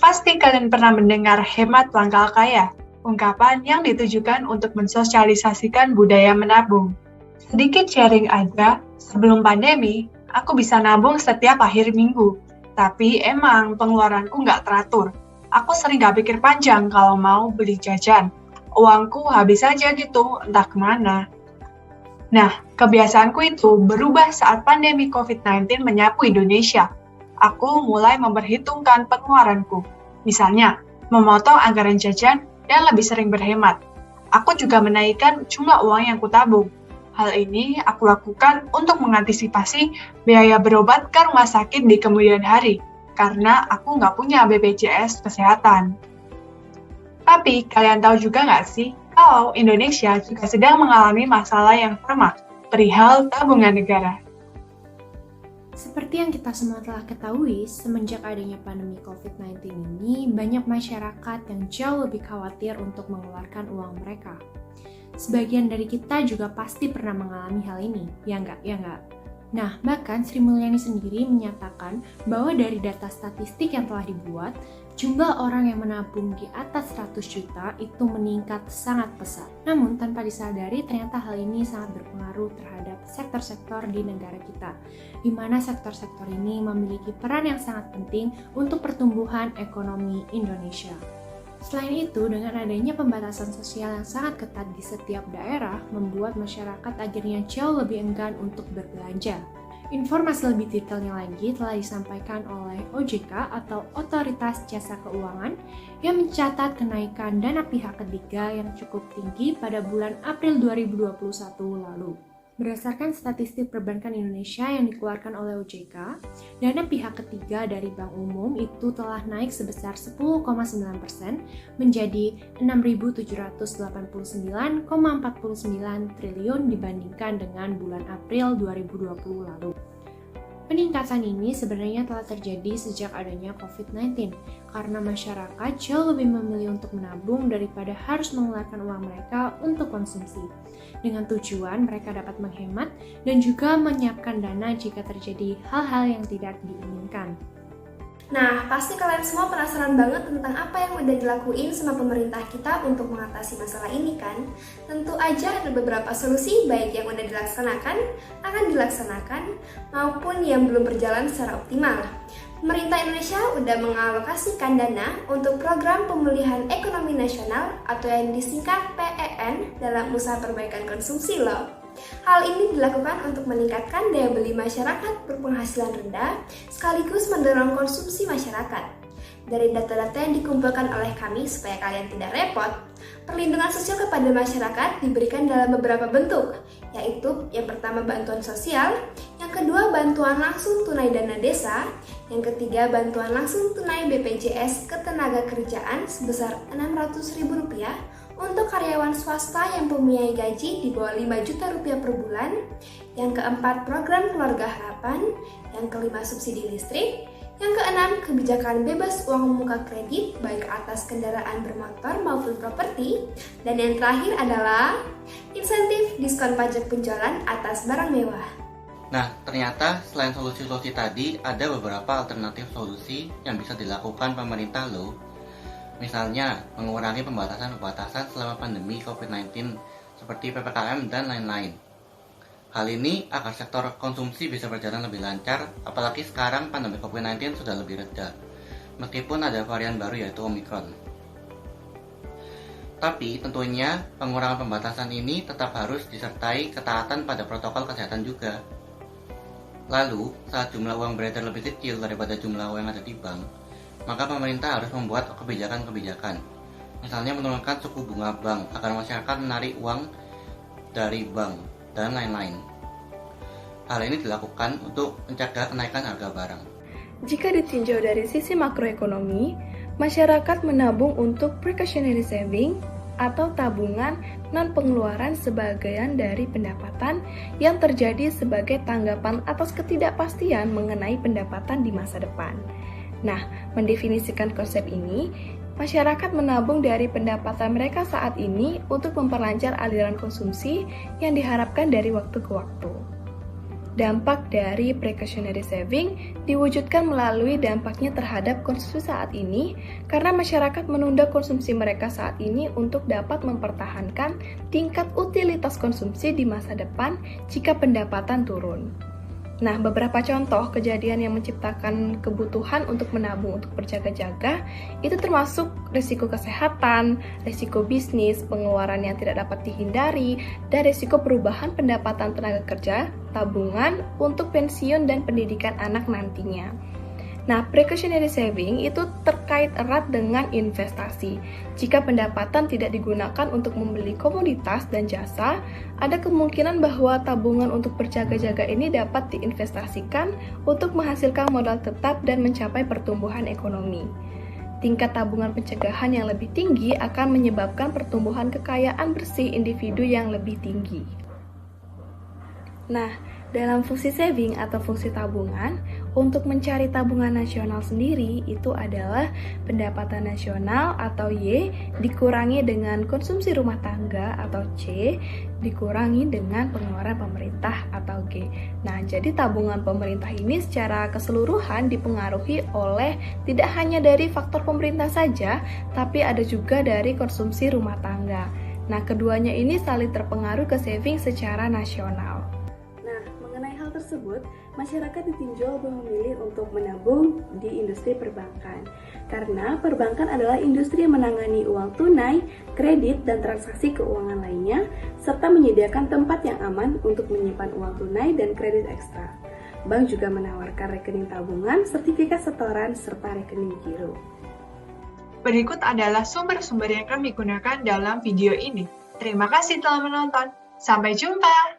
Pasti kalian pernah mendengar hemat pangkal kaya, ungkapan yang ditujukan untuk mensosialisasikan budaya menabung. Sedikit sharing aja, sebelum pandemi, aku bisa nabung setiap akhir minggu. Tapi emang pengeluaranku nggak teratur. Aku sering nggak pikir panjang kalau mau beli jajan. Uangku habis aja gitu, entah kemana. Nah, kebiasaanku itu berubah saat pandemi COVID-19 menyapu Indonesia. Aku mulai memperhitungkan pengeluaranku. Misalnya, memotong anggaran jajan dan lebih sering berhemat. Aku juga menaikkan jumlah uang yang kutabung. Hal ini aku lakukan untuk mengantisipasi biaya berobat ke rumah sakit di kemudian hari, karena aku nggak punya BPJS Kesehatan. Tapi kalian tahu juga nggak sih, kalau Indonesia juga sedang mengalami masalah yang sama, perihal tabungan negara. Seperti yang kita semua telah ketahui, semenjak adanya pandemi COVID-19 ini, banyak masyarakat yang jauh lebih khawatir untuk mengeluarkan uang mereka. Sebagian dari kita juga pasti pernah mengalami hal ini, ya nggak? Nah, bahkan Sri Mulyani sendiri menyatakan bahwa dari data statistik yang telah dibuat, jumlah orang yang menabung di atas 100 juta itu meningkat sangat pesat. Namun, tanpa disadari, ternyata hal ini sangat berpengaruh terhadap sektor-sektor di negara kita, di mana sektor-sektor ini memiliki peran yang sangat penting untuk pertumbuhan ekonomi Indonesia. Selain itu, dengan adanya pembatasan sosial yang sangat ketat di setiap daerah, membuat masyarakat akhirnya jauh lebih enggan untuk berbelanja. Informasi lebih detailnya lagi telah disampaikan oleh OJK atau Otoritas Jasa Keuangan yang mencatat kenaikan dana pihak ketiga yang cukup tinggi pada bulan April 2021 lalu. Berdasarkan statistik perbankan Indonesia yang dikeluarkan oleh OJK, dana pihak ketiga dari Bank Umum itu telah naik sebesar 10,9% menjadi 6.789,49 triliun dibandingkan dengan bulan April 2020 lalu. Peningkatan ini sebenarnya telah terjadi sejak adanya COVID-19 karena masyarakat jauh lebih memilih untuk menabung daripada harus mengeluarkan uang mereka untuk konsumsi. Dengan tujuan mereka dapat menghemat dan juga menyiapkan dana jika terjadi hal-hal yang tidak diinginkan. Nah, pasti kalian semua penasaran banget tentang apa yang udah dilakuin sama pemerintah kita untuk mengatasi masalah ini kan? Tentu aja ada beberapa solusi baik yang udah dilaksanakan, akan dilaksanakan, maupun yang belum berjalan secara optimal. Pemerintah Indonesia udah mengalokasikan dana untuk program pemulihan ekonomi nasional atau yang disingkat PEN dalam usaha perbaikan konsumsi loh. Hal ini dilakukan untuk meningkatkan daya beli masyarakat berpenghasilan rendah sekaligus mendorong konsumsi masyarakat. Dari data-data yang dikumpulkan oleh kami supaya kalian tidak repot, perlindungan sosial kepada masyarakat diberikan dalam beberapa bentuk, yaitu yang pertama bantuan sosial, yang kedua bantuan langsung tunai dana desa, yang ketiga bantuan langsung tunai BPJS Ketenagakerjaan sebesar Rp600.000 untuk karyawan swasta yang mempunyai gaji di bawah 5 juta rupiah per bulan, yang keempat program keluarga harapan, yang kelima subsidi listrik, yang keenam kebijakan bebas uang muka kredit baik atas kendaraan bermotor maupun properti, dan yang terakhir adalah insentif diskon pajak penjualan atas barang mewah. Nah, ternyata selain solusi-solusi tadi, ada beberapa alternatif solusi yang bisa dilakukan pemerintah loh. Misalnya, mengurangi pembatasan-pembatasan selama pandemi COVID-19 seperti PPKM dan lain-lain. Hal ini agar sektor konsumsi bisa berjalan lebih lancar, apalagi sekarang pandemi COVID-19 sudah lebih reda, meskipun ada varian baru yaitu Omicron. Tapi tentunya pengurangan pembatasan ini tetap harus disertai ketaatan pada protokol kesehatan juga. Lalu, saat jumlah uang beredar lebih kecil daripada jumlah uang yang ada di bank, maka pemerintah harus membuat kebijakan-kebijakan. Misalnya menurunkan suku bunga bank agar masyarakat menarik uang dari bank, dan lain-lain. Hal ini dilakukan untuk mencegah kenaikan harga barang. Jika ditinjau dari sisi makroekonomi, masyarakat menabung untuk precautionary saving atau tabungan non-pengeluaran sebagian dari pendapatan yang terjadi sebagai tanggapan atas ketidakpastian mengenai pendapatan di masa depan. Nah, mendefinisikan konsep ini, masyarakat menabung dari pendapatan mereka saat ini untuk memperlancar aliran konsumsi yang diharapkan dari waktu ke waktu. Dampak dari precautionary saving diwujudkan melalui dampaknya terhadap konsumsi saat ini, karena masyarakat menunda konsumsi mereka saat ini untuk dapat mempertahankan tingkat utilitas konsumsi di masa depan jika pendapatan turun. Nah, beberapa contoh kejadian yang menciptakan kebutuhan untuk menabung untuk berjaga-jaga itu termasuk risiko kesehatan, risiko bisnis, pengeluaran yang tidak dapat dihindari, dan risiko perubahan pendapatan tenaga kerja, tabungan untuk pensiun dan pendidikan anak nantinya. Nah, precautionary saving itu terkait erat dengan investasi. Jika pendapatan tidak digunakan untuk membeli komoditas dan jasa, ada kemungkinan bahwa tabungan untuk berjaga-jaga ini dapat diinvestasikan untuk menghasilkan modal tetap dan mencapai pertumbuhan ekonomi. Tingkat tabungan pencegahan yang lebih tinggi akan menyebabkan pertumbuhan kekayaan bersih individu yang lebih tinggi. Nah, dalam fungsi saving atau fungsi tabungan, untuk mencari tabungan nasional sendiri itu adalah pendapatan nasional atau Y dikurangi dengan konsumsi rumah tangga atau C dikurangi dengan pengeluaran pemerintah atau G. Nah, jadi tabungan pemerintah ini secara keseluruhan dipengaruhi oleh tidak hanya dari faktor pemerintah saja, tapi ada juga dari konsumsi rumah tangga. Nah, keduanya ini saling terpengaruh ke saving secara nasional. Mengenai hal tersebut, masyarakat ditinjau lebih memilih untuk menabung di industri perbankan. Karena perbankan adalah industri yang menangani uang tunai, kredit, dan transaksi keuangan lainnya, serta menyediakan tempat yang aman untuk menyimpan uang tunai dan kredit ekstra. Bank juga menawarkan rekening tabungan, sertifikat setoran, serta rekening giro. Berikut adalah sumber-sumber yang kami gunakan dalam video ini. Terima kasih telah menonton. Sampai jumpa!